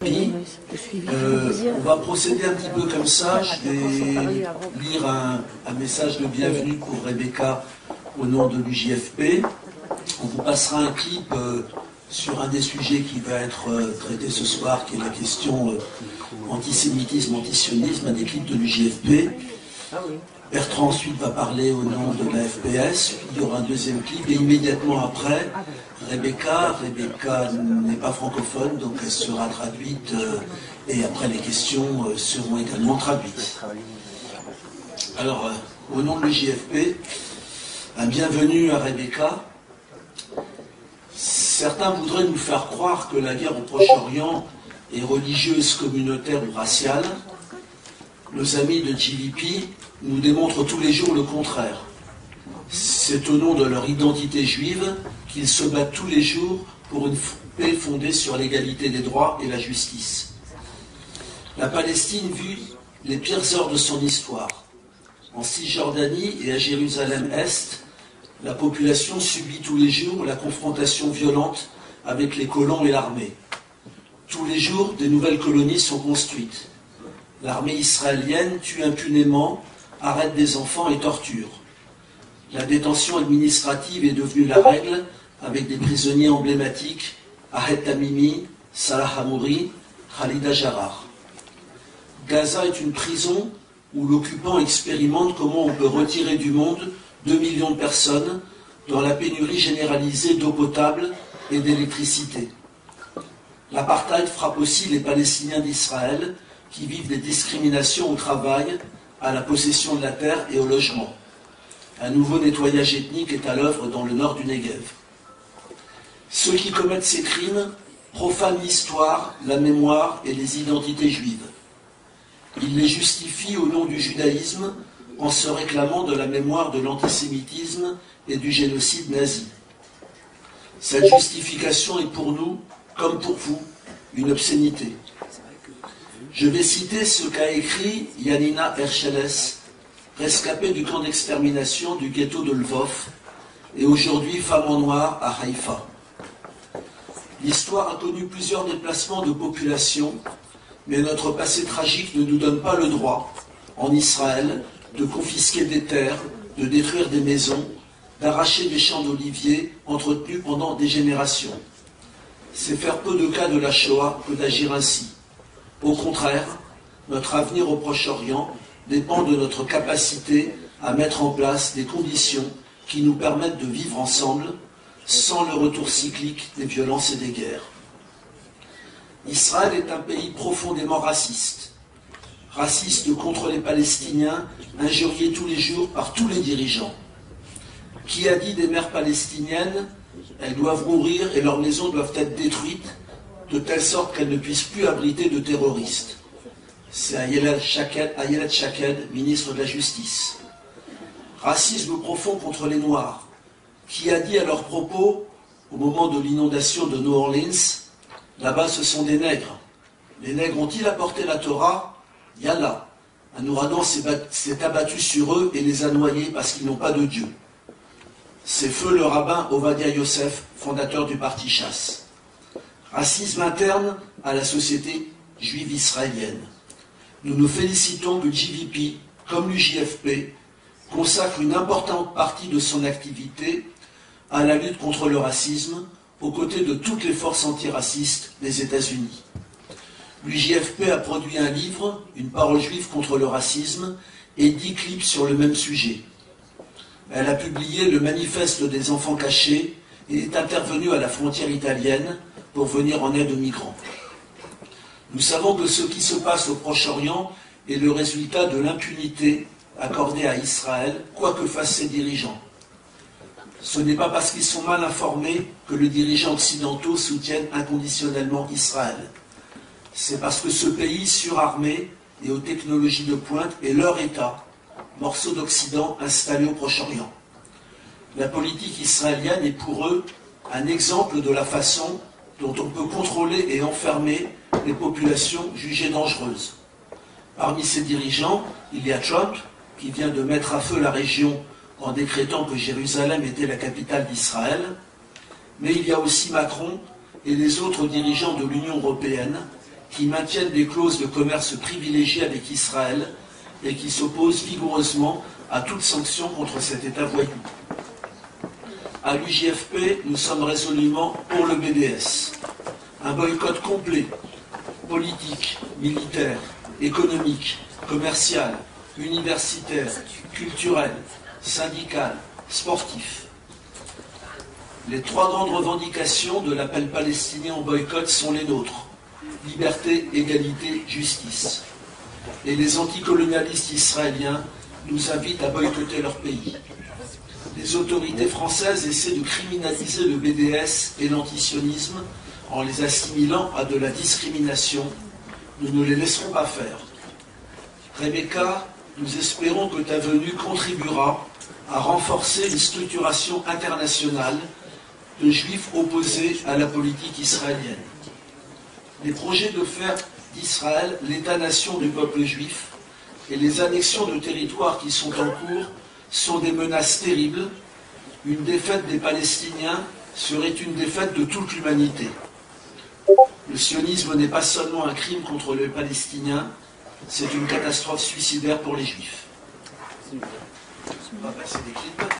On va procéder un petit peu comme ça. Je vais lire un message de bienvenue pour Rebecca au nom de l'UJFP. On vous passera un clip sur un des sujets qui va être traité ce soir, qui est la question antisémitisme, antisionisme, un des clips de l'UJFP. Bertrand ensuite va parler au nom de la FPS, puis il y aura un deuxième clip, et immédiatement après, Rebecca n'est pas francophone, donc elle sera traduite, et après les questions seront également traduites. Alors, au nom de l'UJFP, un bienvenue à Rebecca. Certains voudraient nous faire croire que la guerre au Proche-Orient est religieuse, communautaire ou raciale. Nos amis de JVP nous démontrent tous les jours le contraire. C'est au nom de leur identité juive qu'ils se battent tous les jours pour une paix fondée sur l'égalité des droits et la justice. La Palestine vit les pires heures de son histoire. En Cisjordanie et à Jérusalem-Est, la population subit tous les jours la confrontation violente avec les colons et l'armée. Tous les jours, des nouvelles colonies sont construites. L'armée israélienne tue impunément, arrête des enfants et torture. La détention administrative est devenue la règle avec des prisonniers emblématiques, Ahed Tamimi, Salah Hamouri, Khalida Jarrah. Gaza est une prison où l'occupant expérimente comment on peut retirer du monde 2 millions de personnes dans la pénurie généralisée d'eau potable et d'électricité. L'apartheid frappe aussi les Palestiniens d'Israël qui vivent des discriminations au travail, à la possession de la terre et au logement. Un nouveau nettoyage ethnique est à l'œuvre dans le nord du Negev. Ceux qui commettent ces crimes profanent l'histoire, la mémoire et les identités juives. Ils les justifient au nom du judaïsme en se réclamant de la mémoire de l'antisémitisme et du génocide nazi. Cette justification est pour nous, comme pour vous, une obscénité. Je vais citer ce qu'a écrit Yanina Ercheles, rescapée du camp d'extermination du ghetto de Lvov, et aujourd'hui femme en noir à Haïfa. L'histoire a connu plusieurs déplacements de population, mais notre passé tragique ne nous donne pas le droit, en Israël, de confisquer des terres, de détruire des maisons, d'arracher des champs d'oliviers entretenus pendant des générations. C'est faire peu de cas de la Shoah que d'agir ainsi. Au contraire, notre avenir au Proche-Orient dépend de notre capacité à mettre en place des conditions qui nous permettent de vivre ensemble sans le retour cyclique des violences et des guerres. Israël est un pays profondément raciste. Raciste contre les Palestiniens, injuriés tous les jours par tous les dirigeants. Qui a dit des mères palestiniennes, elles doivent mourir et leurs maisons doivent être détruites de telle sorte qu'elles ne puissent plus abriter de terroristes? C'est Ayelet Shaked, ministre de la Justice. Racisme profond contre les Noirs. Qui a dit à leur propos, au moment de l'inondation de New Orleans, là-bas ce sont des nègres. Les nègres ont-ils apporté la Torah? Yallah. Un ouragan s'est abattu sur eux et les a noyés parce qu'ils n'ont pas de Dieu. C'est feu le rabbin Ovadia Yosef, fondateur du parti Chasse. Racisme interne à la société juive israélienne. Nous nous félicitons que JVP, comme l'UJFP, consacre une importante partie de son activité à la lutte contre le racisme, aux côtés de toutes les forces antiracistes des États-Unis. L'UJFP a produit un livre, Une parole juive contre le racisme, et 10 clips sur le même sujet. Elle a publié le manifeste des enfants cachés et est intervenue à la frontière italienne pour venir en aide aux migrants. Nous savons que ce qui se passe au Proche-Orient est le résultat de l'impunité accordée à Israël, quoi que fassent ses dirigeants. Ce n'est pas parce qu'ils sont mal informés que les dirigeants occidentaux soutiennent inconditionnellement Israël. C'est parce que ce pays surarmé et aux technologies de pointe est leur État, morceau d'Occident installé au Proche-Orient. La politique israélienne est pour eux un exemple de la façon dont on peut contrôler et enfermer les populations jugées dangereuses. Parmi ces dirigeants, il y a Trump, qui vient de mettre à feu la région en décrétant que Jérusalem était la capitale d'Israël, mais il y a aussi Macron et les autres dirigeants de l'Union européenne qui maintiennent des clauses de commerce privilégiées avec Israël et qui s'opposent vigoureusement à toute sanction contre cet État voyou. À l'UJFP, nous sommes résolument pour le BDS. Un boycott complet, politique, militaire, économique, commercial, universitaire, culturel, syndical, sportif. Les trois grandes revendications de l'appel palestinien au boycott sont les nôtres. Liberté, égalité, justice. Et les anticolonialistes israéliens nous invitent à boycotter leur pays. Les autorités françaises essaient de criminaliser le BDS et l'antisionisme en les assimilant à de la discrimination. Nous ne les laisserons pas faire. Rebecca, nous espérons que ta venue contribuera à renforcer une structuration internationale de juifs opposés à la politique israélienne. Les projets de faire d'Israël l'État-nation du peuple juif et les annexions de territoires qui sont en cours sont des menaces terribles. Une défaite des Palestiniens serait une défaite de toute l'humanité. Le sionisme n'est pas seulement un crime contre les Palestiniens, c'est une catastrophe suicidaire pour les Juifs. On va passer des clips.